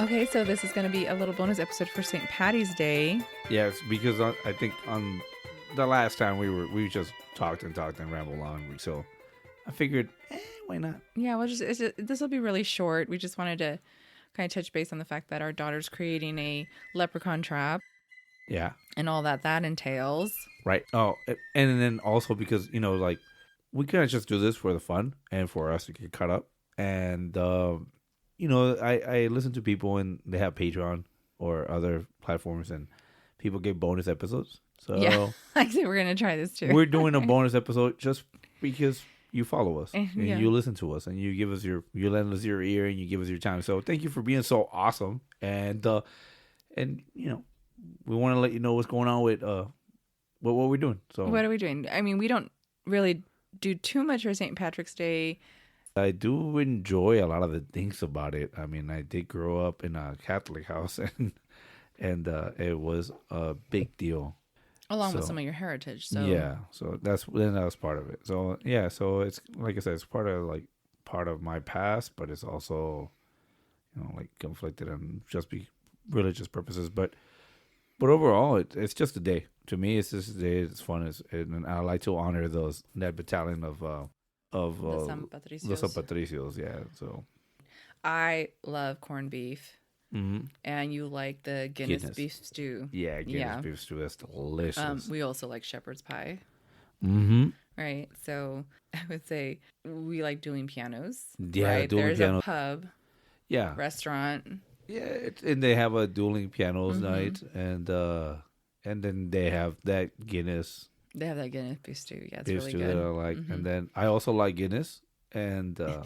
Okay, so this is going to be a little bonus episode for St. Patty's Day. Yes, because I think on the last time we just talked and rambled on. So I figured, why not? Yeah, this will be really short. We just wanted to kind of touch base on the fact that our daughter's creating a leprechaun trap. Yeah. And all that entails. Right. Oh, and then also because, like, we couldn't just do this for the fun and for us to get caught up. And, I listen to people and they have Patreon or other platforms and people get bonus episodes. So yeah, I think we're going to try this too. We're doing a bonus episode just because you follow us and you listen to us and you lend us your ear and you give us your time. So thank you for being so awesome. And we want to let you know what's going on with what we're doing. So what are we doing? I mean, we don't really do too much for St. Patrick's Day. I do enjoy a lot of the things about it. I mean, I did grow up in a Catholic house, and it was a big deal. Along with some of your heritage, so yeah. So that was part of it. So yeah. So it's like I said, it's part of my past, but it's also, like conflicted on just religious purposes. But overall, it's just a day. To me, it's just a day. It's fun. And I like to honor that battalion of the San Patricios. Yeah. So I love corned beef. Mm-hmm. And you like the Guinness beef stew. Yeah, Guinness beef stew. That's delicious. We also like shepherd's pie. Mm-hmm. Right. So I would say we like dueling pianos. Yeah, right? There's a pub. Yeah. Restaurant. Yeah, and they have a dueling pianos night, and then they have that Guinness. They have that Guinness beef stew. Yeah, it's beef really stew good. That I like, and then I also like Guinness, and so.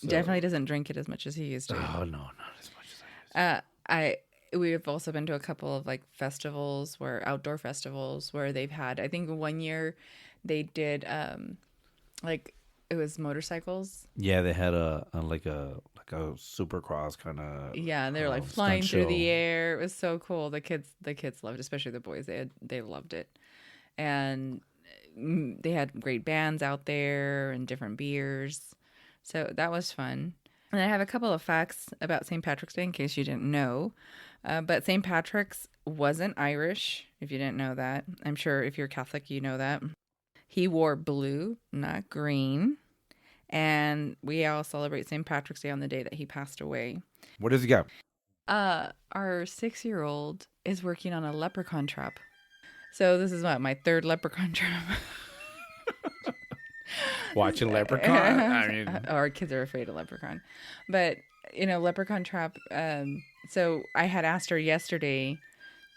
Definitely doesn't drink it as much as he used to. Oh no, not as much as I used to. We've also been to a couple of festivals outdoor festivals where they've had. I think one year they did it was motocycles. Yeah, they had a supercross kind of. Yeah, and they were flying through the air. It was so cool. The kids loved it, especially the boys. They loved it, and they had great bands out there and different beers. So that was fun. And I have a couple of facts about St. Patrick's Day in case you didn't know. But St. Patrick's wasn't Irish, if you didn't know that. I'm sure if you're Catholic, you know that. He wore blue, not green. And we all celebrate St. Patrick's Day on the day that he passed away. What does he got? Our 6-year-old is working on a leprechaun trap. So this is my third leprechaun trap. Watching Leprechaun. I mean, our kids are afraid of Leprechaun, but Leprechaun Trap. So I had asked her yesterday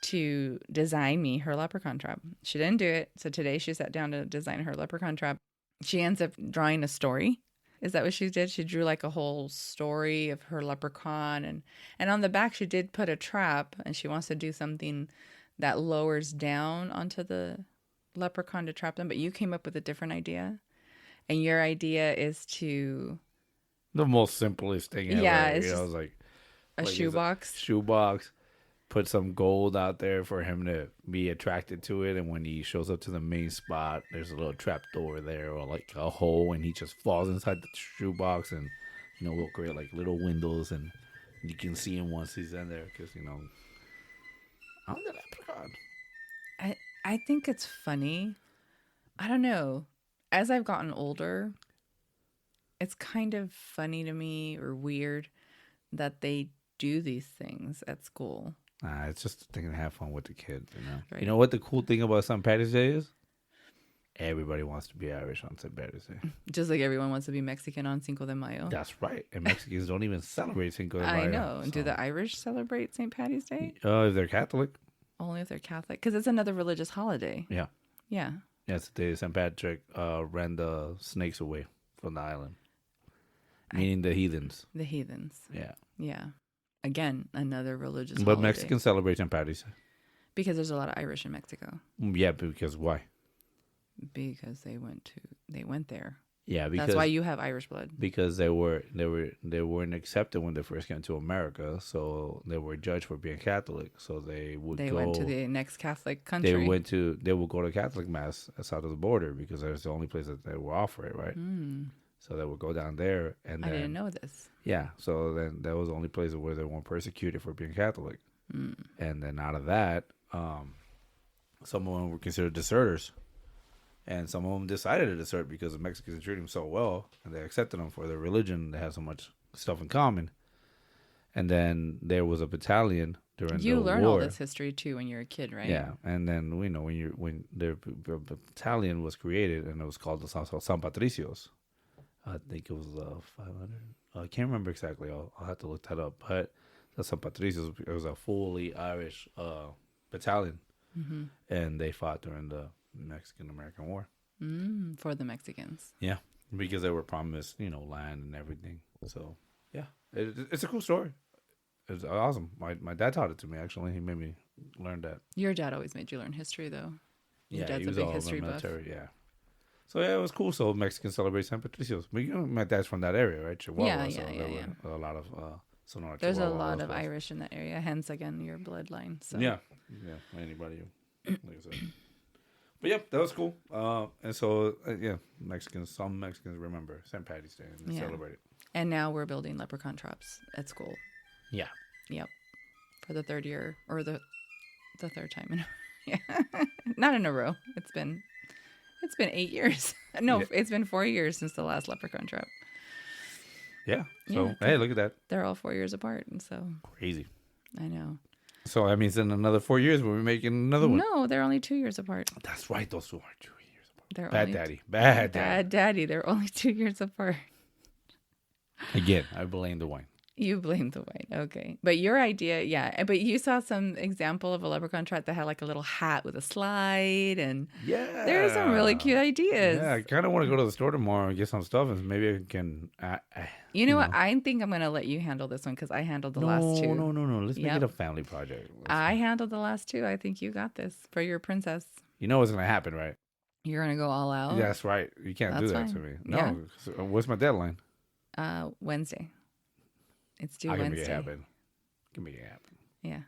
to design me her Leprechaun Trap. She didn't do it, so today she sat down to design her Leprechaun Trap. She ends up drawing a story. Is that what she did? She drew a whole story of her leprechaun, and on the back she did put a trap, and she wants to do something that lowers down onto the leprechaun to trap them. But you came up with a different idea. And your idea is to... The most simplest thing ever. Yeah, it's just like a shoebox. Shoebox. Put some gold out there for him to be attracted to it. And when he shows up to the main spot, there's a little trap door there or a hole. And he just falls inside the shoebox. And, we'll create little windows. And you can see him once he's in there. Because, I'm the leprechaun. I think it's funny. I don't know. As I've gotten older, it's kind of funny to me or weird that they do these things at school. It's just a thing to have fun with the kids, Right. You know what the cool thing about St. Patrick's Day is? Everybody wants to be Irish on St. Patrick's Day. Just like everyone wants to be Mexican on Cinco de Mayo. That's right. And Mexicans don't even celebrate Cinco de Mayo. I know. So. Do the Irish celebrate St. Patty's Day? If they're Catholic. Only if they're Catholic. Because it's another religious holiday. Yeah. Yeah. That's the day St. Patrick ran the snakes away from the island. Meaning the heathens. The heathens. Yeah. Yeah. Again, another religious but holiday. Mexicans celebrate St. Patty's Day. Because there's a lot of Irish in Mexico. Yeah, because why? Because they went there. Yeah, because that's why you have Irish blood. Because they weren't accepted when they first came to America, so they were judged for being Catholic. So they went to the next Catholic country. They would go to Catholic mass south of the border because that's the only place that they will offer it, right? So they would go down there, and I then didn't know this. yeah. So then that was the only place where they weren't persecuted for being Catholic. And then out of that, some of them were considered deserters, and some of them decided to desert because the Mexicans treated them so well, and they accepted them for their religion. They had so much stuff in common. And then there was a battalion during the war. You learn all this history too when you're a kid, right? Yeah, and then when the battalion was created, and it was called the San Patricios. I think it was 500. I can't remember exactly. I'll have to look that up. But the San Patricios, it was a fully Irish battalion, and they fought during the Mexican-American War. For the Mexicans. Yeah, because they were promised, land and everything. So yeah, it's a cool story. It's awesome. My dad taught it to me. Actually, he made me learn that. Your dad always made you learn history, though. Your Yeah, dad's he was a big all history in the buff. military. Yeah. So yeah, it was cool. So Mexicans celebrate San Patricios. But my dad's from that area, right? Chihuahua. Yeah, so yeah, there yeah. were a lot of Sonora. There's a Chihuahua, lot those of guys. Irish in that area, hence again your bloodline. So Yeah. Anybody, like I said. But yeah, that was cool. And so some Mexicans remember St. Patty's Day and Yeah. celebrate it. And now we're building leprechaun traps at school. Yeah. Yep. For the third year or the third time in not in a row. It's been 8 years. No, Yeah. it's been 4 years since the last leprechaun trap. Yeah. So Yeah, hey, look at that. They're all 4 years apart, and so Crazy. I know. So that means in another 4 years we'll be making another one. No, they're only 2 years apart. That's right. Those two are 2 years apart. They're Bad only daddy. Bad daddy. Bad daddy. They're only 2 years apart. Again, I blame the wine. You blame the wine. Okay. But your idea, yeah. But you saw some example of a leprechaun trap that had like a little hat with a slide, and Yeah. there are some really cute ideas. Yeah, I kind of want to go to the store tomorrow and get some stuff, and maybe I can. You know what? I think I'm going to let you handle this one because I handled the last two. No. Let's make Yep. it a family project. I handled the last two. I think you got this for your princess. You know what's going to happen, right? You're going to go all out? That's right. You can't do That's that to fine. me. No. Yeah. So, what's my deadline? Wednesday. It's due I can Wednesday. make it happen. Can make it happen. Yeah.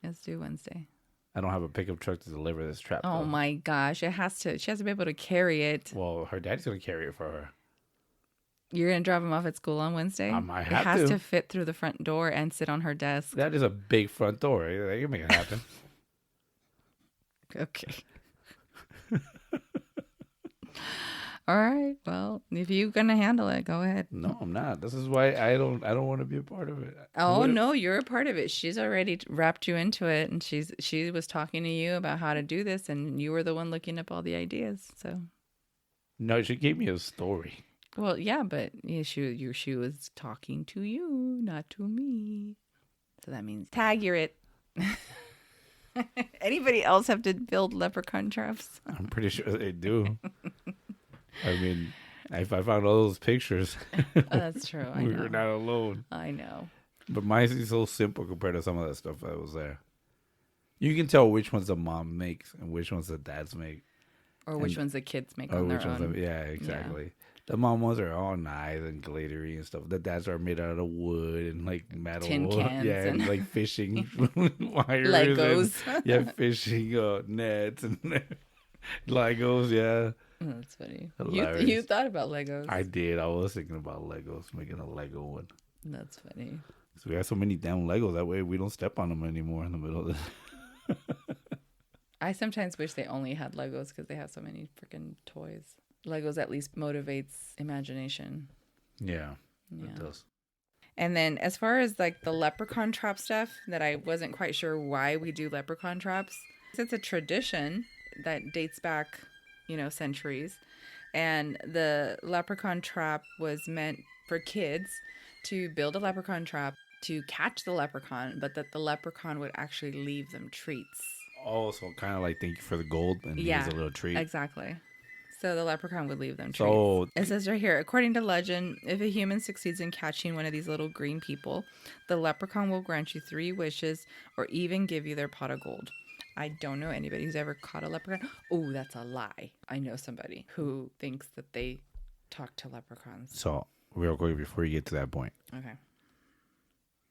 It's due Wednesday. I don't have a pickup truck to deliver this trap. Oh though. my gosh. She has to be able to carry it. Well, her daddy's going to carry it for her. You're going to drop him off at school on Wednesday? I might It have has to. to fit through the front door and sit on her desk. That is a big front door. Right? You can make it happen. Okay. All right. Well, if you're going to handle it, go ahead. No, I'm not. This is why I don't want to be a part of it. Oh, no, you're a part of it. She's already wrapped you into it, and she was talking to you about how to do this, and you were the one looking up all the ideas. So, No, she gave me a story. well, yeah, but yeah, she was talking to you, not to me. So that means tag you're it. Anybody else have to build leprechaun traps? I'm pretty sure they do. I mean, if I found all those pictures, Oh, that's true. I we know. were not alone. I know. But mine is so simple compared to some of that stuff that was there. You can tell which ones the mom makes and which ones the dads make. Or which ones the kids make Or on their which ones, own. yeah, exactly. The mom ones are all nice and glittery and stuff. The dads are made out of wood and like metal. Tin cans yeah, and and- like fishing wires. Legos. And, yeah, fishing nets and Legos, yeah. Oh, that's funny. Hilarious. You thought about Legos. I did. I was thinking about Legos, making a Lego one. That's funny. So we have so many damn Legos. That way we don't step on them anymore in the middle of the... I sometimes wish they only had Legos because they have so many freaking toys. Legos at least motivates imagination. Yeah, Yeah. it does. And then as far as like the leprechaun trap stuff that I wasn't quite sure why we do leprechaun traps. It's a tradition that dates back, centuries. And the leprechaun trap was meant for kids to build a leprechaun trap to catch the leprechaun, but that the leprechaun would actually leave them treats. Oh, so kind of like thank you for the gold and Yeah, here's a little treat. Exactly. So the leprechaun would leave them treats. So It says right here, according to legend, if a human succeeds in catching one of these little green people, the leprechaun will grant you 3 wishes or even give you their pot of gold. I don't know anybody who's ever caught a leprechaun. Oh, that's a lie. I know somebody who thinks that they talk to leprechauns. So real quick before you get to that point, Okay.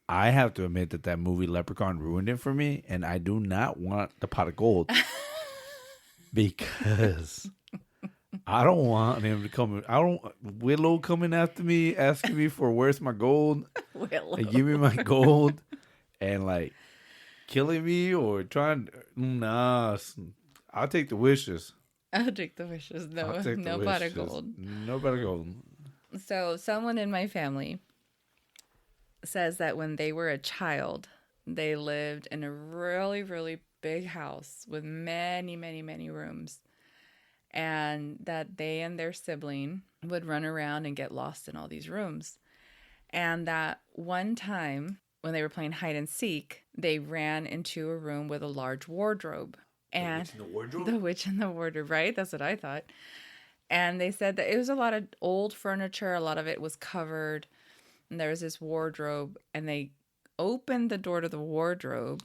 I have to admit that movie Leprechaun ruined it for me, and I do not want the pot of gold because I don't want him to come. I don't Willow coming after me, asking me for where's my gold, Willow. and give me my gold, and like killing me or trying. Nah, I'll take the wishes. I'll take the wishes. I'll No, take the no pot of wishes. gold. No pot of gold. So someone in my family says that when they were a child, they lived in a really, really big house with many, many, many rooms. And that they and their sibling would run around and get lost in all these rooms. And that one time when they were playing hide and seek, they ran into a room with a large wardrobe. And The witch in the wardrobe? The witch in the wardrobe, right? That's what I thought. And they said that it was a lot of old furniture. A lot of it was covered. And there was this wardrobe. And they opened the door to the wardrobe.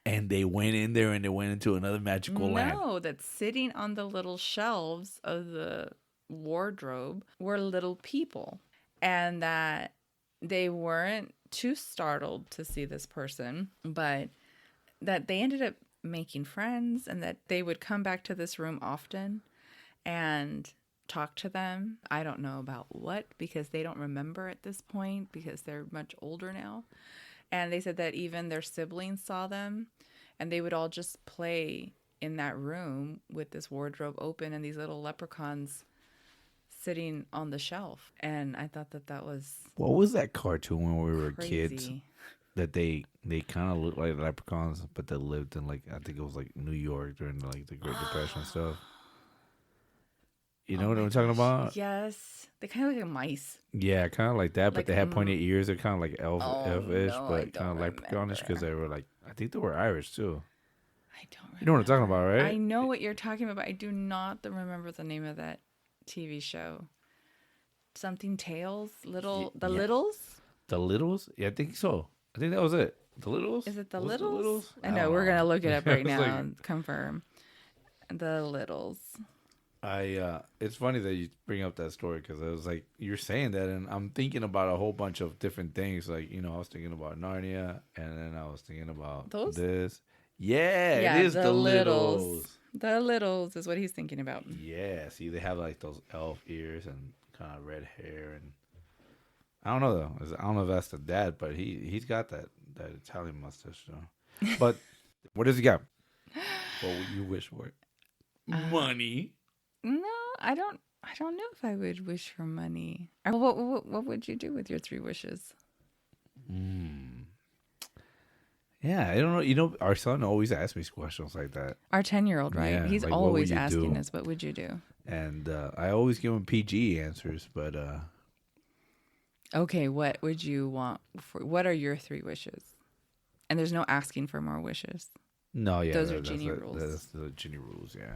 And they went in there and they went into another magical land. No, that's sitting on the little shelves of the wardrobe were little people. And that they weren't too startled to see this person, but that they ended up making friends and that they would come back to this room often and talk to them. I don't know about what, because they don't remember at this point because they're much older now. And they said that even their siblings saw them and they would all just play in that room with this wardrobe open and these little leprechauns sitting on the shelf. And I thought that that was What was that cartoon when we were crazy. kids? That they kind of looked like leprechauns, but they lived in like, I think it was like New York during like the Great Depression and stuff. You know what I'm talking about? Yes. They kind of look like mice. Yeah, kind of like that, but Like, they had pointed ears. They're kind of like elfish, no, I but don't kind of leprechaunish because they were like, I think they were Irish too. I don't remember. You know what I'm talking about, right? I know what you're talking about. I do not remember the name of that TV show. Something Tales? Littles? The Littles? Yeah, I think so. I think that was it. The Littles? Is it the Was it Littles? I don't know. We're going to look it up right It's now like- and confirm. The Littles. It's funny that you bring up that story because I was like, you're saying that, and I'm thinking about a whole bunch of different things. Like, you know, I was thinking about Narnia, and then I was thinking about Those? this. Yeah, it is the Littles. The Littles is what he's thinking about. Yeah, see, they have like those elf ears and kind of red hair, and I don't know though. I don't know if that's the dad, but he's got that Italian mustache. So. But what does he got? What would you wish for? Money. No, I don't know if I would wish for money. What would you do with your 3 wishes? Yeah, I don't know. You know, our son always asks me questions like that. Our 10-year-old, right? Yeah, He's like, what would always you asking do? us, what would you do? And I always give him PG answers, but Okay, what would you want? What are your 3 wishes? And there's no asking for more wishes. no, yeah, Those are genie rules. That's the genie rules, yeah.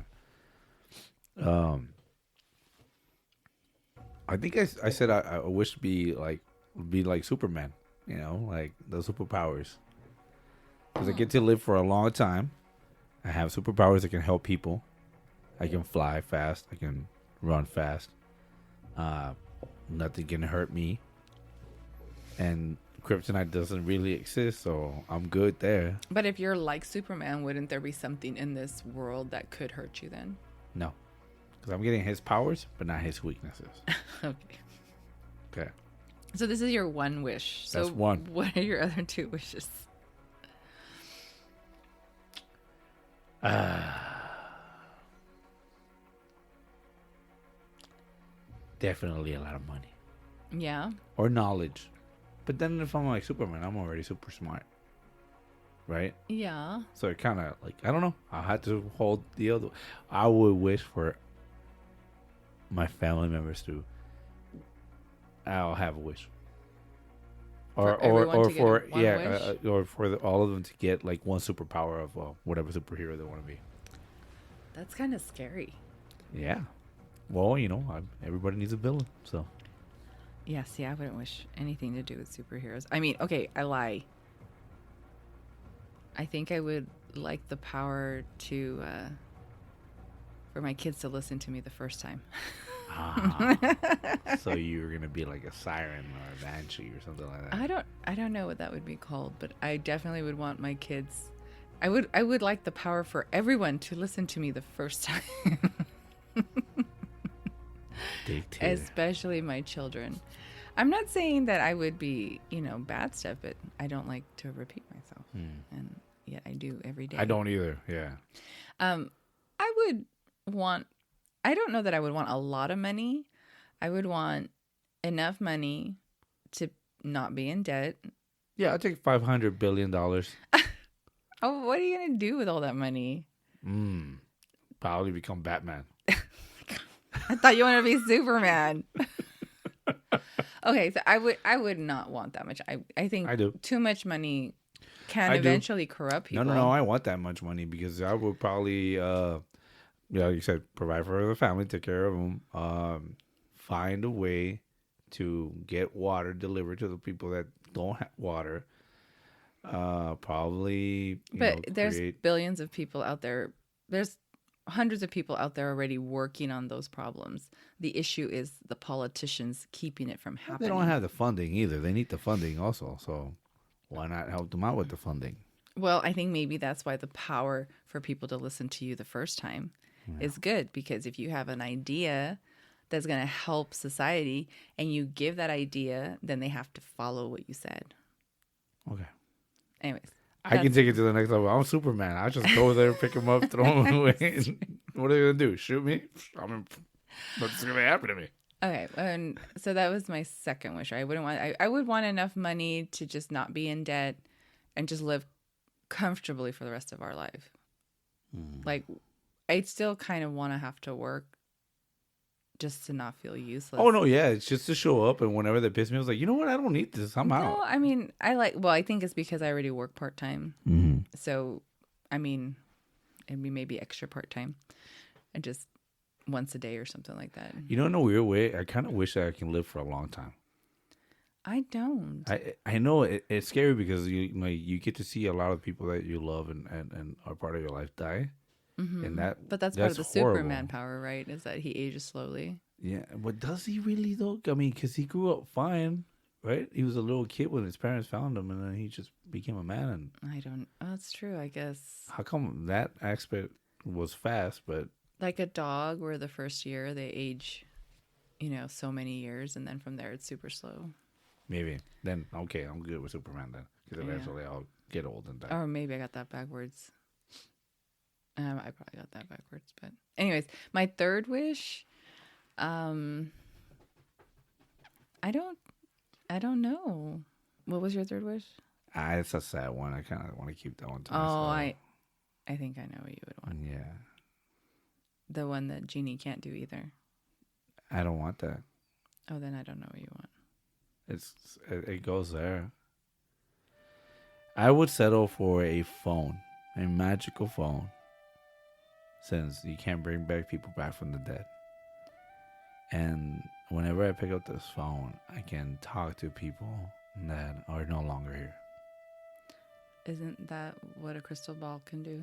I think I said I wish to be like Superman, you know, like the superpowers, because I get to live for a long time. I have superpowers that can help people. I can fly fast. I can run fast. Nothing can hurt me. And kryptonite doesn't really exist, so I'm good there. But if you're like Superman, wouldn't there be something in this world that could hurt you then? No, because I'm getting his powers, but not his weaknesses. Okay. Okay. So this is your 1 wish. So That's 1. What are your other 2 wishes? Definitely a lot of money Yeah. or knowledge. But then if I'm like Superman, I'm already super smart, right? Yeah. So it kind of like, I don't know. I'll have to hold the other. I would wish for my family members to. I'll have a wish. For everyone to get for one wish? or for all of them to get like one superpower of whatever superhero they want to be. That's kind of scary. Yeah. Well, you know, everybody needs a villain, so. Yeah, see, I wouldn't wish anything to do with superheroes. I mean, okay, I lie. I think I would like the power to, for my kids to listen to me the first time. So you're gonna be like a siren or a banshee or something like that. I don't know what that would be called, but I definitely would want my kids. I would like the power for everyone to listen to me the first time. Dictator. especially my children. I'm not saying that I would be, bad stuff, but I don't like to repeat myself. And yet I do every day. I don't either. Yeah. I would want, I don't know that I would want a lot of money. I would want enough money to not be in debt. Yeah, I'll take $500 billion. Oh, what are you going to do with all that money? Probably become Batman. I thought you wanted to be Superman. Okay, so I would not want that much. I think I do. too much money can I do. eventually corrupt people. No. I want that much money because I would probably, like you said, provide for the family, take care of them, find a way to get water delivered to the people that don't have water. Probably, There's billions of people out there. There's hundreds of people out there already working on those problems. The issue is the politicians keeping it from happening. They don't have the funding either. They need the funding also. So why not help them out with the funding? Well, I think maybe that's why the power for people to listen to you the first time is good. Because if you have an idea that's going to help society and you give that idea, then they have to follow what you said. Okay. Anyways. I can take it to the next level. I'm Superman. I just go there, pick him up, throw him away. What are they going to do? Shoot me? What's going to happen to me? Okay. And so that was my second wish. I would want enough money to just not be in debt and just live comfortably for the rest of our life. Like, I'd still kind of want to have to work just to not feel useless. Oh, no, yeah. It's just to show up, and whenever they piss me, I was like, you know what? I don't need this. I'm out. No, I mean, I think it's because I already work part-time. Mm-hmm. So, I mean, it'd be maybe extra part-time. And just once a day or something like that. In a weird way, I kind of wish that I can live for a long time. I don't. I know it's scary because you get to see a lot of people that you love and are part of your life die. And but that's part of the horrible. Superman power, right? Is that he ages slowly. Yeah, but does he really though? I mean, because he grew up fine, right? He was a little kid when his parents found him, and then he just became a man. And that's true, I guess. How come that aspect was fast, but like a dog, where the first year they age, so many years, and then from there it's super slow. Maybe then okay, I'm good with Superman then, because eventually I'll get old and die. Or maybe I got that backwards. I probably got that backwards, but anyways, my third wish, I don't know. What was your third wish? It's a sad one. I kind of want to keep that one to myself. Oh, I think I know what you would want. Yeah. The one that Genie can't do either. I don't want that. Oh, then I don't know what you want. It goes there. I would settle for a phone, a magical phone. Since you can't bring back people back from the dead. And whenever I pick up this phone, I can talk to people that are no longer here. Isn't that what a crystal ball can do?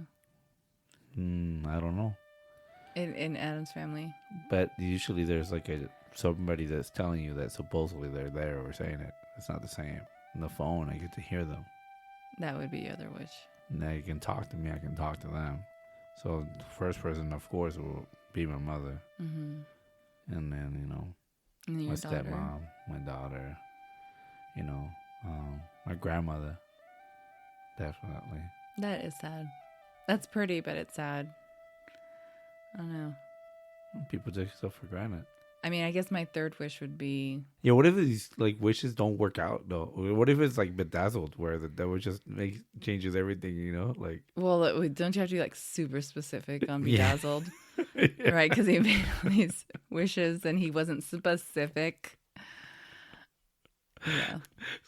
I don't know. In Adam's family? But usually there's like somebody that's telling you that supposedly they're there or saying it. It's not the same. On the phone, I get to hear them. That would be your other wish. Now you can talk to me, I can talk to them. So the first person, of course, will be my mother. Mm-hmm. And then, my stepmom, my daughter, my grandmother. Definitely. That is sad. That's pretty, but it's sad. I don't know. People take stuff for granted. I mean, I guess my third wish would be... Yeah, what if these wishes don't work out though? What if it's like Bedazzled, where that would just changes everything? Well, don't you have to be super specific on Bedazzled, yeah. Right? Because he made all these wishes and he wasn't specific. Yeah.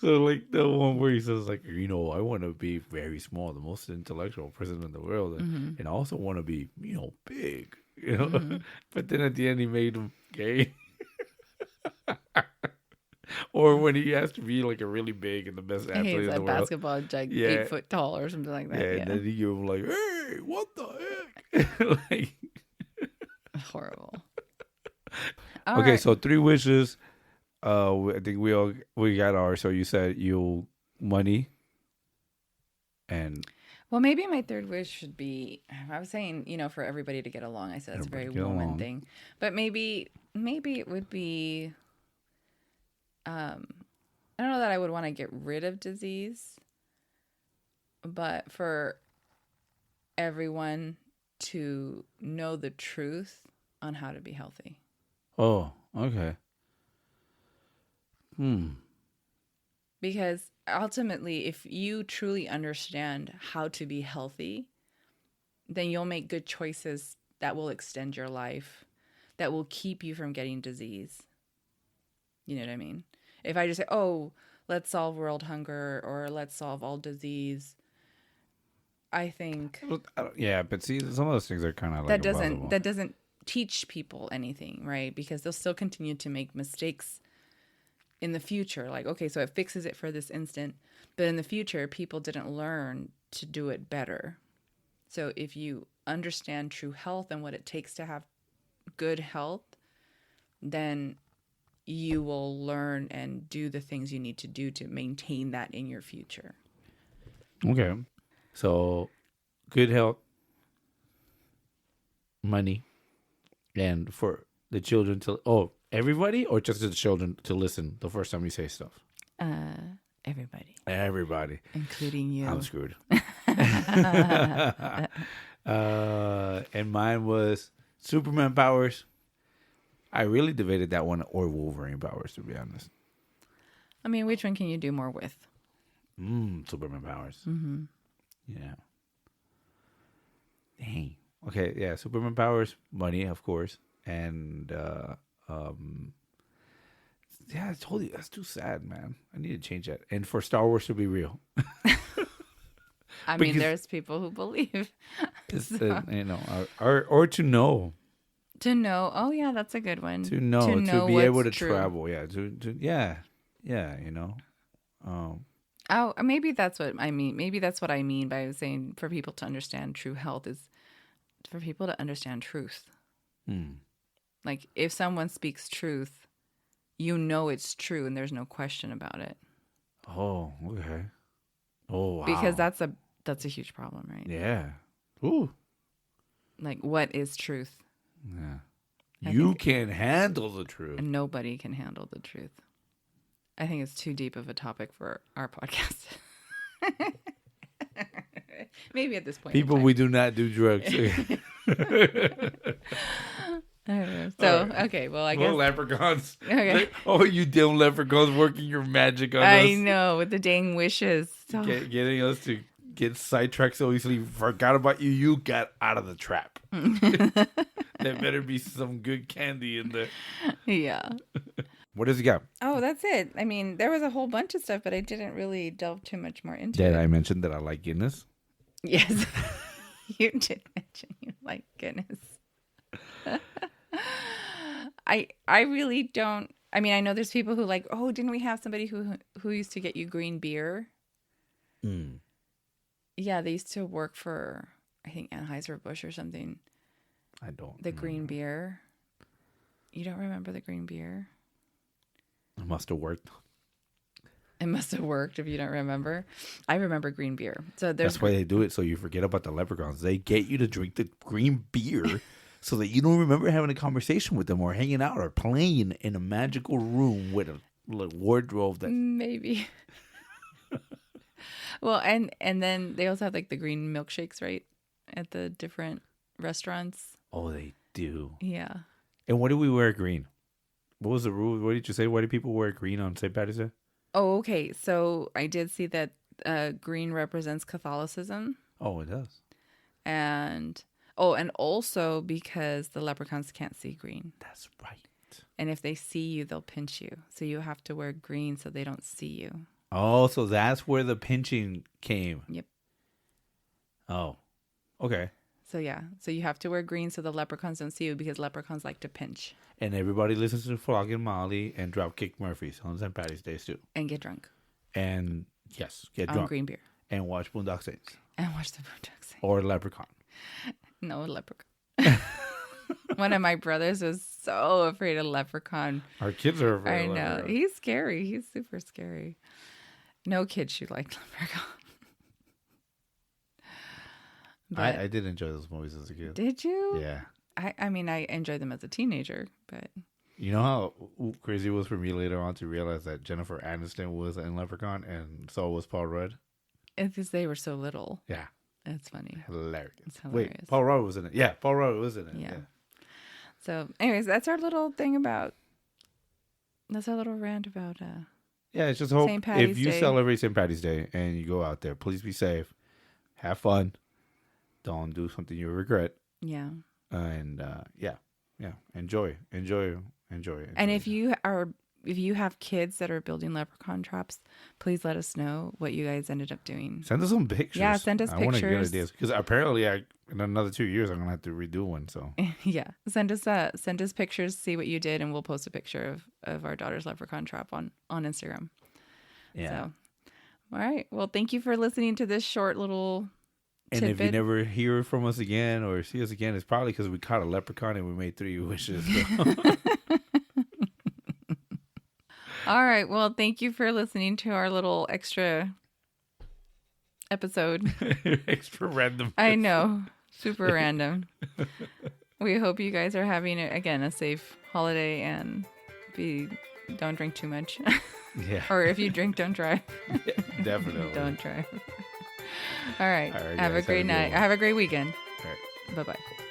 So the one where he says I want to be very small, the most intellectual person in the world, and I also want to be big. But then at the end he made him gay. Or when he has to be a really big and the best athlete in the world. Basketball, 8 foot tall or something like that. Yeah, and then he give him hey, what the heck? Horrible. Okay, right. So 3 wishes. I think we got ours. So you said money and Well, maybe my third wish should be, I was saying, for everybody to get along. I said that's a Everybody very get woman along. thing. But maybe it would be, I don't know that I would want to get rid of disease, but for everyone to know the truth on how to be healthy. Oh, okay. Because ultimately, if you truly understand how to be healthy, then you'll make good choices that will extend your life, that will keep you from getting disease. You know what I mean? If I just say, oh, let's solve world hunger or let's solve all disease, I think Yeah, but see, some of those things are kind of like impossible. that doesn't teach people anything, right? Because they'll still continue to make mistakes in the future. Like, okay, so it fixes it for this instant, but in the future, people didn't learn to do it better. So if you understand true health and what it takes to have good health, then you will learn and do the things you need to do to maintain that in your future. Okay. So, good health, money, and for the children to, everybody, or just the children to listen the first time you say stuff? Everybody. Everybody. Including you. I'm screwed. And mine was Superman powers. I really debated that one, or Wolverine powers, to be honest. I mean, which one can you do more with? Superman powers. Mm-hmm. Yeah. Dang. Okay, yeah, Superman powers, money, of course. And, yeah, I told you, that's too sad, man. I need to change that. And for Star Wars to be real. I mean, there's people who believe. Or to know. To know. Oh, yeah, that's a good one. To know to be able to travel. Yeah, yeah, Oh, maybe that's what I mean. Maybe that's what I mean by saying for people to understand true health is for people to understand truth. Like if someone speaks truth, you know it's true and there's no question about it. Oh, okay. Oh, wow. Because that's a huge problem, right? Yeah. Ooh. Like what is truth? Yeah. You can't handle the truth. And nobody can handle the truth. I think it's too deep of a topic for our podcast. Maybe at this point. People, we do not do drugs. So, okay, well, I guess. Well, leprechauns. Okay. Oh, you damn leprechauns working your magic on us. I know, with the dang wishes. So. Getting us to get sidetracked so easily. Forgot about you. You got out of the trap. There better be some good candy in there. Yeah. What does he got? Oh, that's it. I mean, there was a whole bunch of stuff, but I didn't really delve too much more into it. Did I mention that I like Guinness? Yes. You did mention you like Guinness. I really don't. I mean, I know there's people who like, oh, didn't we have somebody who used to get you green beer? Yeah, they used to work for, I think, Anheuser-Busch or something. I don't. The green beer. You don't remember the green beer? It must have worked. It must have worked if you don't remember. I remember green beer. So that's why they do it, so you forget about the leprechauns. They get you to drink the green beer so that you don't remember having a conversation with them or hanging out or playing in a magical room with a wardrobe that... Maybe. Well, and then they also have like the green milkshakes, right? At the different restaurants. Oh, they do. Yeah. And what do we wear green? What was the rule? What did you say? Why do people wear green on St. Patrick's Day? Oh, okay. So I did see that green represents Catholicism. Oh, it does. And also because the leprechauns can't see green. That's right. And if they see you, they'll pinch you. So you have to wear green so they don't see you. Oh, so that's where the pinching came. Yep. Oh, okay. So yeah. So you have to wear green so the leprechauns don't see you because leprechauns like to pinch. And everybody listens to Flogging Molly and Dropkick Murphys on St. Patty's Day too. And get drunk. And yes, get on drunk. Green beer. And watch Boondock Saints. And watch the Boondock Saints. Or Leprechaun. No, Leprechaun. One of my brothers was so afraid of Leprechaun. Our kids are afraid of Leprechaun. He's scary. He's super scary. No kid should like Leprechaun. But I did enjoy those movies as a kid. did you? Yeah. I mean, I enjoyed them as a teenager, but You know how crazy it was for me later on to realize that Jennifer Aniston was in Leprechaun and so was Paul Rudd? it's because they were so little. Yeah. It's funny. Hilarious. It's hilarious. Wait, Paul Rudd was in it. Yeah, Paul Rudd was in it. Yeah. So, anyways, that's our little thing about. That's our little rant about. Yeah, it's just hope St. Patty's if you Day. celebrate St. Patty's Day and you go out there, please be safe, have fun, don't do something you regret, Yeah. and enjoy. And if you have kids that are building leprechaun traps, please let us know what you guys ended up doing. send us some pictures. Yeah, send us I want to get pictures. ideas because apparently, in another 2 years, I'm gonna have to redo one. So Yeah, send us pictures, see what you did, and we'll post a picture of our daughter's leprechaun trap on Instagram. yeah. So, all right. Well, thank you for listening to this short little And tidbit. if you never hear from us again or see us again, it's probably because we caught a leprechaun and we made 3 wishes. So. All right. Well, thank you for listening to our little extra episode. Extra random. I know. Super random. We hope you guys are having, again, a safe holiday and don't drink too much. Yeah. Or if you drink, don't drive. Definitely. Don't drive. All right. All right, Have a guys, great have a good night. one. Have a great weekend. All right. Bye-bye.